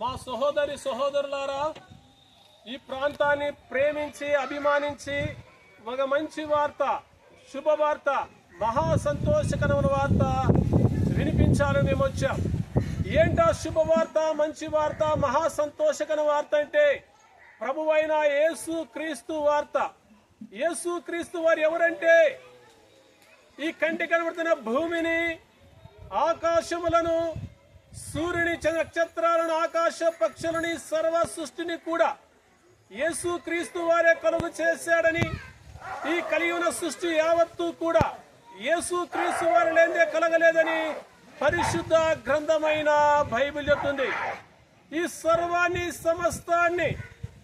మా సహోదరి సహోదరులారా, ఈ ప్రాంతాన్ని ప్రేమించి అభిమానించి ఒక మంచి వార్త, శుభవార్త, మహా సంతోషకరమైన వార్త వినిపించాలని మేము వచ్చాం. ఏంటా శుభవార్త, మంచి వార్త, మహా సంతోషకర వార్త అంటే ప్రభువైన యేసు క్రీస్తు వార్త. యేసు క్రీస్తు వారు ఎవరంటే ఈ కంటి కనబడుతున్న భూమిని, ఆకాశములను, సూర్యుని, నక్షత్రాలను, ఆకాశ పక్షులని, సర్వ సృష్టిని కూడా యేసు క్రీస్తు వారే కలుగు చేశాడని, ఈ కలియుగ సృష్టి యావత్తు కూడా యేసు క్రీస్తు వారు లేదే కలగలేదని పరిశుద్ధ గ్రంథమైన బైబిల్ చెప్తుంది. ఈ సర్వాన్ని, సమస్తాన్ని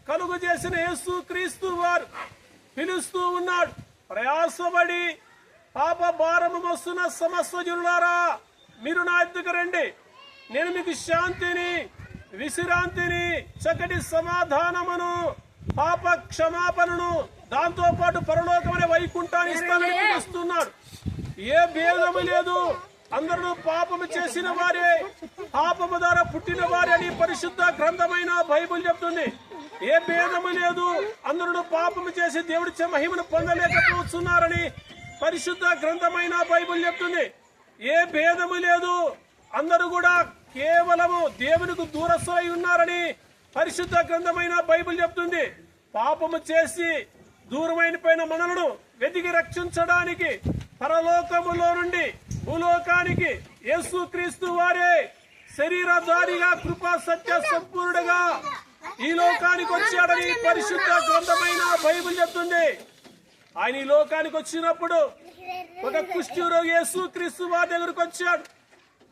కలుగు చేసిన యేసు క్రీస్తు వారు పిలుస్తూ ఉన్నాడు. ప్రయాసపడి పాప భారము మోస్తున్న సమస్త జనులారా, మీరు నా ఎద్దుకు రండి, నేను మీకు శాంతిని, విశ్రాంతిని, చక్కటి సమాధానమును, పాప క్షమాపణను, దాంతో పాటు పరలోకమైన వైకుంఠాన్ని ఇస్తానని పిలుస్తున్నాడు. ఏ భేదము లేదు, అందరూ పాపము చేసిన వారే, పాపము ద్వారా పుట్టిన వారే అని పరిశుద్ధ గ్రంథమైన బైబిల్ చెప్తుంది. ఏ భేదము లేదు, అందరూ పాపము చేసి దేవుడి మహిమను పొందలేకపోతున్నారని పరిశుద్ధ గ్రంథమైన బైబిల్ చెప్తుంది. ఏ భేదము లేదు, అందరూ కూడా కేవలము దేవునికి దూరస్థులై ఉన్నారని పరిశుద్ధ గ్రంథమైన బైబిల్ చెప్తుంది. పాపము చేసి దూరమైన పైన మనలను వెతికి రక్షించడానికి పరలోకములో నుండి భూలోకానికి యేసు క్రీస్తు వారే శరీరధారిగా, కృపా సత్య సంపూర్ణుడుగా ఈ లోకానికి వచ్చాడని పరిశుద్ధ గ్రంథమైన బైబిల్ చెప్తుంది. ఆయన ఈ లోకానికి వచ్చినప్పుడు ఒక కుష్ఠి రోగి యేసు క్రీస్తు వారి దగ్గరకు వచ్చాడు.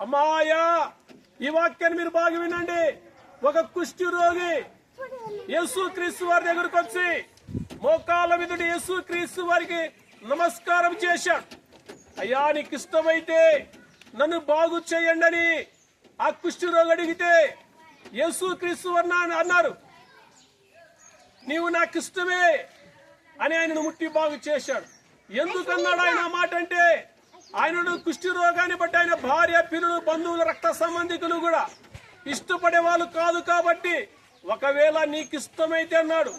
అమ్మాయా, ఈ వాక్యాన్ని మీరు బాగా వినండి. ఒక కుష్ఠి రోగి యేసు క్రీస్తు వారి దగ్గరకు వచ్చి మోకాళ్ళ మీదుడి యేసు క్రీస్తు వారికి నమస్కారం చేశాడు. అయ్యా, నీకు ఇష్టమైతే నన్ను బాగు చేయండి అని ఆ కుష్ఠి రోగి అడిగితే యేసు క్రీస్తు వారు అన్నారు, నీవు నాకు ఇష్టమే అని ఆయనను ముట్టి బాగు చేశాడు. ఎందుకన్నాడు ఆయన మాట అంటే, ఆయనను కుష్ఠి రోగాన్ని బట్టి ఆయన భార్య, పిల్లలు, బంధువులు, రక్త సంబంధికులు కూడా ఇష్టపడే వాళ్ళు కాదు. కాబట్టి ఒకవేళ నీకు ఇష్టమైతే అన్నాడు.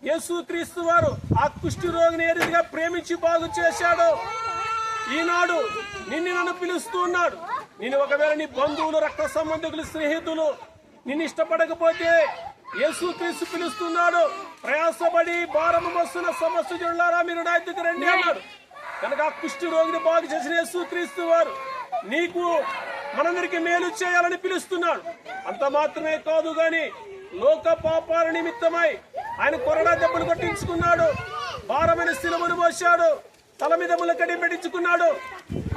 యేసు క్రీస్తు వారు ఆ కుష్ఠి రోగిని ఏ రీతిగా ప్రేమించి బాగు చేశాడో ఈనాడు నిన్ను నన్ను పిలుస్తూ ఉన్నాడు. నేను ఒకవేళ నీ బంధువులు, రక్త సంబంధికులు, స్నేహితులు నిన్ను ఇష్టపడకపోతే యేసు క్రీస్తు పిలుస్తున్నాడు. ప్రయాసపడి భారము మోస్తున్న సమస్త జనులారా, మీరు నా ఎద్దుకు రండి అన్నాడు. కనుక ఆ కుష్ఠి రోగిని బాగు చేసిన యేసు క్రీస్తు వారు నీకు, మనందరికి మేలు చేయాలని పిలుస్తున్నాడు. అంత మాత్రమే కాదు గాని లోక పాపాల నిమిత్తమై ఆయన కొరడా దెబ్బలు కొట్టించుకున్నాడు, భారమైన శిలువను మోశాడు, తల మీద ములకడి పెట్టించుకున్నాడు,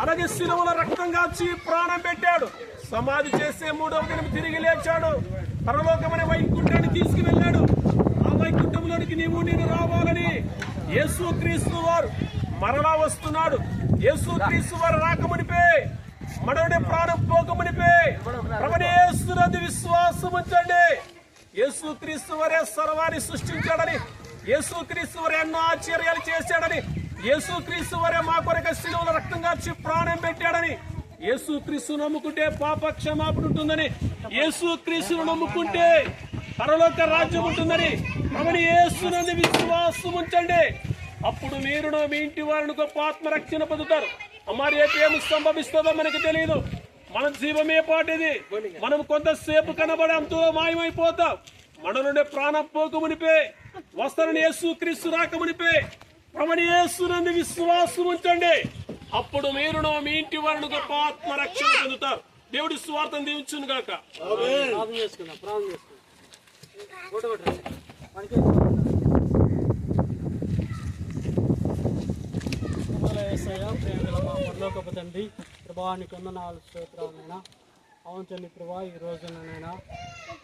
అలాగే శిలువలో రక్తం కాచి ప్రాణం పెట్టాడు, సమాధి చేసే 3వ దినం తిరిగి లేచాడు, పరలోకమైన వైకుంఠాన్ని తీసుకువెళ్ళాడు. ఆ వైకుంఠంలోనికి నేను రావాలని యేసు క్రీస్తు వారు మరలా వస్తున్నాడు. యేసు క్రీస్తు వారు రాకమునిపే, మనవుడి ప్రాణం పోకమునిపే ప్రభువైన యేసునందు విశ్వాసం ఉంచండి. యేసు క్రీస్తు వారే సర్వాన్ని సృష్టించాడని, యేసు క్రీస్తు వారే ఎన్నో ఆశ్చర్యాలు చేశాడని, యేసు క్రీస్తు వారే మా కొరకు శిలువలో రక్తం కాచి ప్రాణం పెట్టాడని, యేసు క్రీస్తు నమ్ముకుంటే పాప క్షమాపణ ఉంటుందని, యేసు క్రీస్తును నమ్ముకుంటే పరలోక రాజ్యం ఉంటుందని ప్రభువైన యేసునందు విశ్వాసం ఉంచండి. అప్పుడు మీరును మీ ఇంటి వారిని గొప్ప ఆత్మరక్షణ పొందుతారు. మరి ఏం సంభవిస్తుందో మనకి తెలియదు. మన జీవమే పాటిది. మనం కొంతసేపు కనబడి అంతో మాయమైపోతాం. మన నుండి ప్రాణం పోకమునిపే, వస్తారని యేసు క్రీస్తు రాకమునిపే ప్రభువైన యేసునందు విశ్వాసం ఉంచండి. అప్పుడు మీరును మీ ఇంటి వారిని గొప్ప ఆత్మరక్షణ పొందుతారు. దేవుడి స్వార్థం దీవించును గాక. పరలోకపు తండ్రి, ప్రభావానికి వందనాలు, స్తోత్రాలైనా. అవును తండ్రి ప్రభా, ఈ రోజునైనా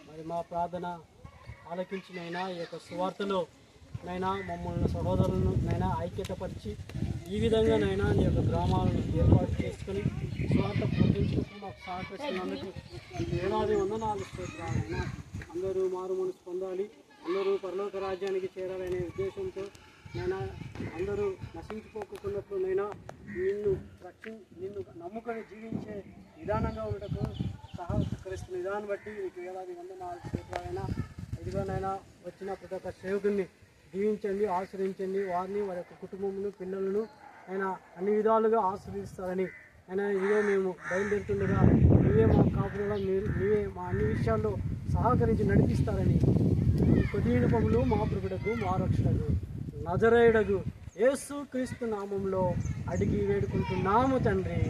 మరి మా ప్రార్థన ఆలకించినైనా ఈ యొక్క సువార్తలో నైనా మమ్మల్ని సహోదరులను నైనా ఐక్యతపరిచి ఈ విధంగానైనా నీ యొక్క గ్రామాలను ఏర్పాటు చేసుకుని సువార్త ప్రకటించుకుంటూ మాకు సహకరిస్తున్నందుకు వేలాది వందనాలు, స్తోత్రాలైనా. అందరూ మారు మనసు పొందాలి, అందరూ పరలోక రాజ్యానికి చేరాలనే ఉద్దేశంతో నైనా అందరూ నశించిపోకున్నప్పుడు నైనా నిన్ను నమ్ముకొని జీవించే విధానంగా ఉండటకు సహకరిస్తున్న విధానం బట్టి నీకు వేలాది వందనాలు స్తోత్రాలైనా. ఇదిగోనైనా వచ్చిన ప్రతి ఒక్క సేవకుని దీవించండి, ఆశ్రయించండి. వారిని వారి యొక్క కుటుంబమును పిల్లలను అయినా అన్ని విధాలుగా ఆశ్రయిస్తారని అయినా ఇదిగో మేము బయలుదేరుతుండగా నీవే మా కాపుదల, నీవే మా అన్ని విషయాల్లో సహకరించి నడిపిస్తారని ఈ కొద్ది వినపములు మా ప్రభుడకు మా రక్షకుడు నజరేయుడగు యేసు క్రీస్తు నామంలో అడిగి వేడుకుంటున్నాము తండ్రి.